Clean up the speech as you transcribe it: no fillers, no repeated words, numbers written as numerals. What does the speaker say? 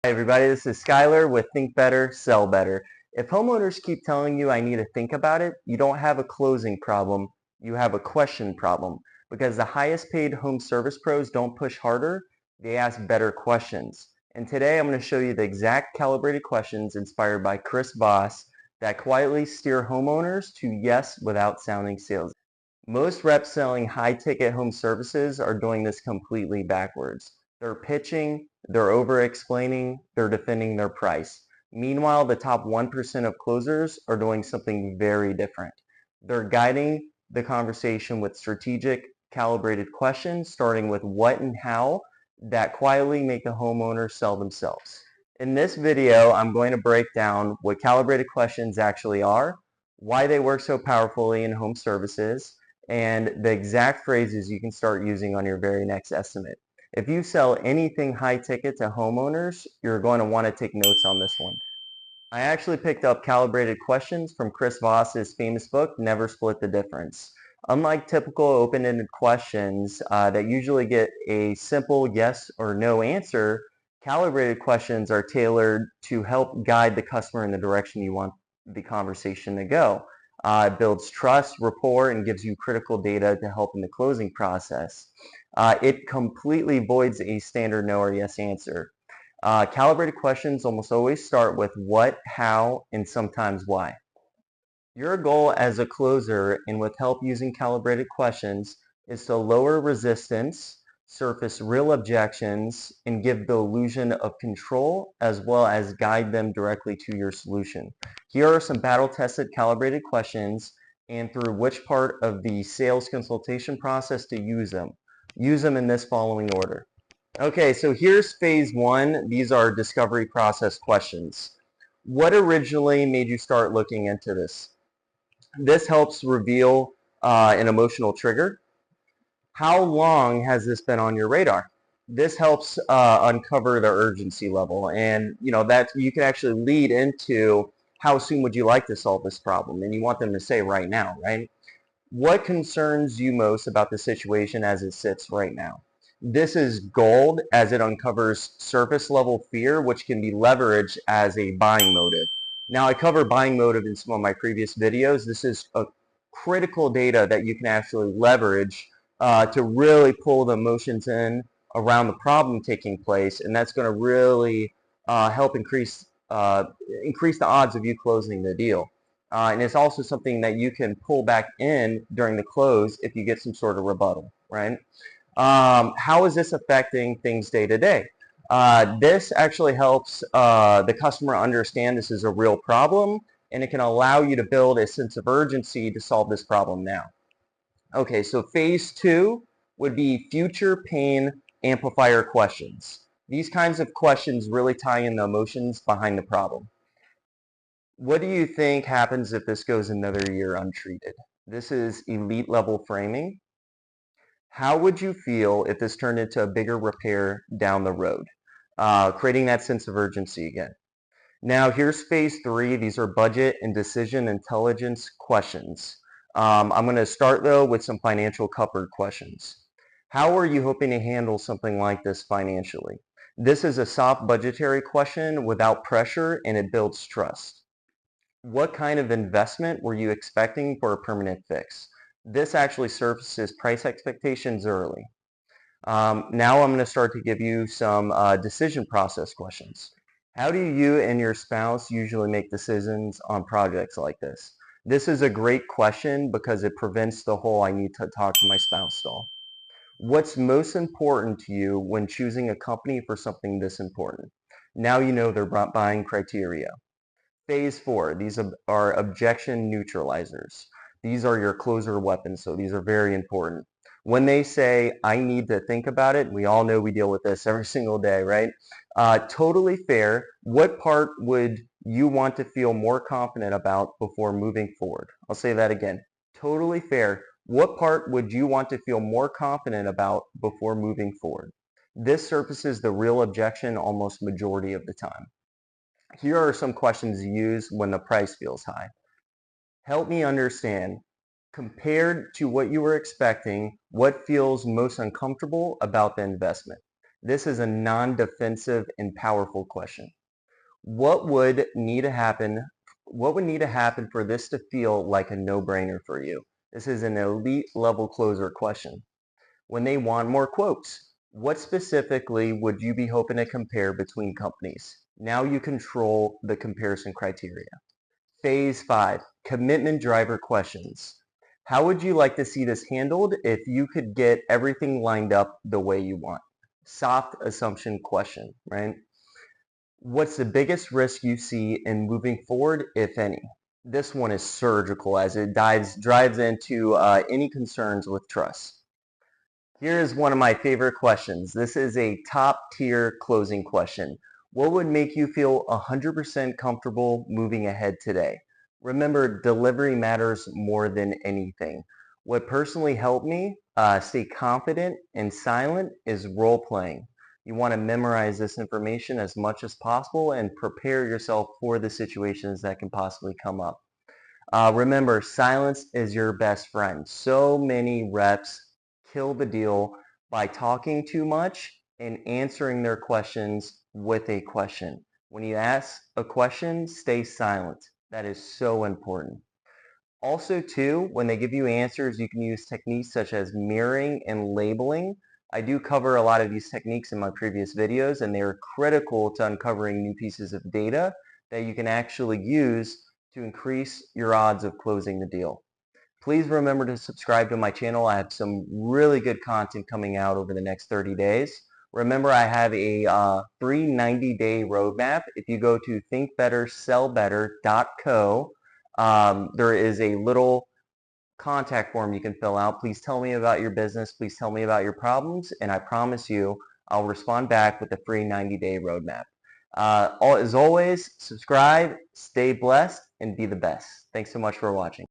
Hi everybody, this is Skylar with Think Better, Sell Better. If homeowners keep telling you I need to think about it, you don't have a closing problem, you have a question problem. Because the highest paid home service pros don't push harder, they ask better questions. And today I'm going to show you the exact calibrated questions inspired by Chris Voss that quietly steer homeowners to yes without sounding salesy. Most reps selling high-ticket home services are doing this completely backwards. They're pitching, they're over-explaining, they're defending their price. Meanwhile, the top 1% of closers are doing something very different. They're guiding the conversation with strategic, calibrated questions, starting with what and how, that quietly make the homeowner sell themselves. In this video, I'm going to break down what calibrated questions actually are, why they work so powerfully in home services, and the exact phrases you can start using on your very next estimate. If you sell anything high ticket to homeowners, you're going to want to take notes on this one. I actually picked up calibrated questions from Chris Voss's famous book, Never Split the Difference. Unlike typical open-ended questions that usually get a simple yes or no answer, calibrated questions are tailored to help guide the customer in the direction you want the conversation to go. It builds trust, rapport, and gives you critical data to help in the closing process. It completely voids a standard no or yes answer. Calibrated questions almost always start with what, how, and sometimes why. Your goal as a closer and with help using calibrated questions is to lower resistance, surface real objections, and give the illusion of control as well as guide them directly to your solution. Here are some battle-tested calibrated questions and through which part of the sales consultation process to use them. Use them in this following order. Okay, so here's phase one. These are discovery process questions. What originally made you start looking into this? This helps reveal an emotional trigger. How long has this been on your radar? This helps uncover the urgency level, and that you can actually lead into how soon would you like to solve this problem, and you want them to say right now, right? What concerns you most about the situation as it sits right now? This is gold as it uncovers surface level fear, which can be leveraged as a buying motive. Now, I cover buying motive in some of my previous videos. This is a critical data that you can actually leverage to really pull the emotions in around the problem taking place, and that's going to really help increase the odds of you closing the deal. And it's also something that you can pull back in during the close if you get some sort of rebuttal, right? How is this affecting things day to day? This actually helps the customer understand this is a real problem, and it can allow you to build a sense of urgency to solve this problem now. Okay, so phase two would be future pain amplifier questions. These kinds of questions really tie in the emotions behind the problem. What do you think happens if this goes another year untreated? This is elite level framing. How would you feel if this turned into a bigger repair down the road? Creating that sense of urgency again. Now here's phase three. These are budget and decision intelligence questions. I'm going to start though with some financial cupboard questions. How are you hoping to handle something like this financially? This is a soft budgetary question without pressure, and it builds trust. What kind of investment were you expecting for a permanent fix? This actually surfaces price expectations early. Now I'm going to start to give you some decision process questions. How do you and your spouse usually make decisions on projects like this? This is a great question because it prevents the whole I need to talk to my spouse stall. What's most important to you when choosing a company for something this important? Now you know their buying criteria. Phase four, these are objection neutralizers. These are your closer weapons, so these are very important. When they say, I need to think about it, we all know we deal with this every single day, right? Totally fair. What part would you want to feel more confident about before moving forward? I'll say that again. Totally fair. What part would you want to feel more confident about before moving forward? This surfaces the real objection almost majority of the time. Here are some questions used when the price feels high. Help me understand, compared to what you were expecting, what feels most uncomfortable about the investment? This is a non-defensive and powerful question. What would need to happen? What would need to happen for this to feel like a no-brainer for you? This is an elite level closer question. When they want more quotes, what specifically would you be hoping to compare between companies? Now you control the comparison criteria. Phase 5, commitment driver questions. How would you like to see this handled if you could get everything lined up the way you want? Soft assumption question, right? What's the biggest risk you see in moving forward, if any? This one is surgical as it drives into any concerns with trust. Here is one of my favorite questions. This is a top tier closing question. What would make you feel 100% comfortable moving ahead today? Remember, delivery matters more than anything. What personally helped me stay confident and silent is role playing. You want to memorize this information as much as possible and prepare yourself for the situations that can possibly come up. Remember, silence is your best friend. So many reps kill the deal by talking too much and answering their questions with a question. When you ask a question, stay silent. That is so important. Also, too, when they give you answers, you can use techniques such as mirroring and labeling. I do cover a lot of these techniques in my previous videos, and they are critical to uncovering new pieces of data that you can actually use to increase your odds of closing the deal. Please remember to subscribe to my channel. I have some really good content coming out over the next 30 days. Remember, I have a free 90-day roadmap. If you go to thinkbettersellbetter.co, there is a little contact form you can fill out. Please tell me about your business. Please tell me about your problems, and I promise you I'll respond back with a free 90-day roadmap. As always, subscribe, stay blessed, and be the best. Thanks so much for watching.